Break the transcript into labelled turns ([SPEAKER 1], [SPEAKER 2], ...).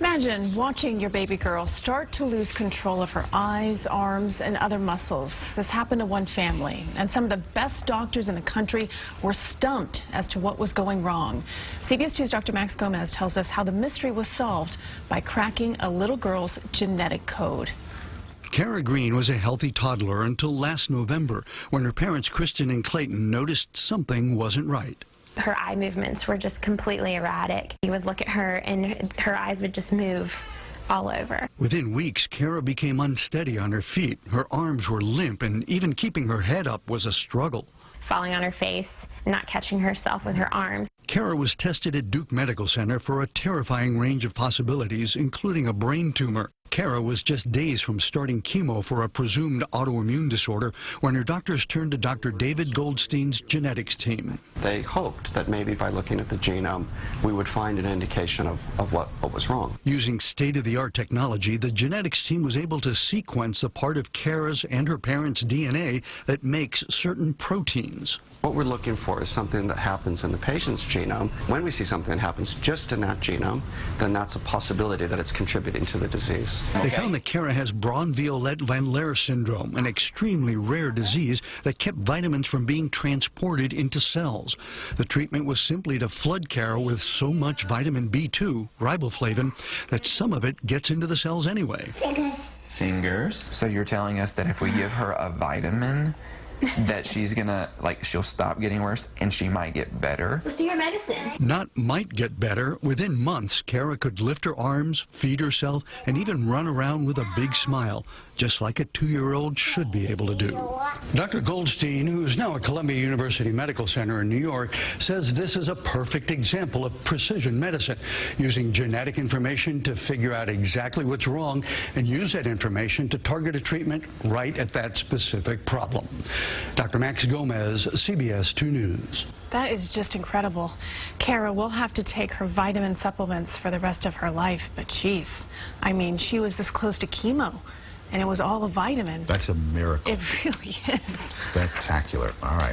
[SPEAKER 1] Imagine watching your baby girl start to lose control of her eyes, arms, and other muscles. This happened to one family, and some of the best doctors in the country were stumped as to what was going wrong. CBS 2's Dr. Max Gomez tells us how the mystery was solved by cracking a little girl's genetic code.
[SPEAKER 2] Kara Green was a healthy toddler until last November, when her parents, Kristen and Clayton, noticed something wasn't right.
[SPEAKER 3] Her eye movements were just completely erratic. You would look at her and her eyes would just move all over.
[SPEAKER 2] Within weeks, Kara became unsteady on her feet. Her arms were limp, and even keeping her head up was a struggle.
[SPEAKER 3] Falling on her face, not catching herself with her arms.
[SPEAKER 2] Kara was tested at Duke Medical Center for a terrifying range of possibilities, including a brain tumor. Kara was just days from starting chemo for a presumed autoimmune disorder when her doctors turned to Dr. David Goldstein's genetics team.
[SPEAKER 4] They hoped that maybe by looking at the genome, we would find an indication of what was wrong.
[SPEAKER 2] Using state-of-the-art technology, the genetics team was able to sequence a part of Kara's and her parents' DNA that makes certain proteins.
[SPEAKER 4] What we're looking for is something that happens in the patient's genome. When we see something that happens just in that genome, then that's a possibility that it's contributing to the disease.
[SPEAKER 2] They found that Kara has Braun-Violette-Van Leer syndrome, an extremely rare disease that kept vitamins from being transported into cells. The treatment was simply to flood Kara with so much vitamin B2, riboflavin, that some of it gets into the cells anyway.
[SPEAKER 5] Fingers. So you're telling us that if we give her a vitamin, that she's gonna, she'll stop getting worse and she might get better?
[SPEAKER 3] Let's do your medicine.
[SPEAKER 2] Not might get better. Within months, Kara could lift her arms, feed herself, and even run around with a big smile, just like a 2-year-old should be able to do. Dr. Goldstein, who is now at Columbia University Medical Center in New York, says this is a perfect example of precision medicine, using genetic information to figure out exactly what's wrong and use that information to target a treatment right at that specific problem. Dr. Max Gomez, CBS 2 News.
[SPEAKER 1] That is just incredible. Kara will have to take her vitamin supplements for the rest of her life, but geez, I mean, she was this close to chemo, and it was all a vitamin.
[SPEAKER 6] That's a miracle.
[SPEAKER 1] It really is.
[SPEAKER 6] Spectacular. All right.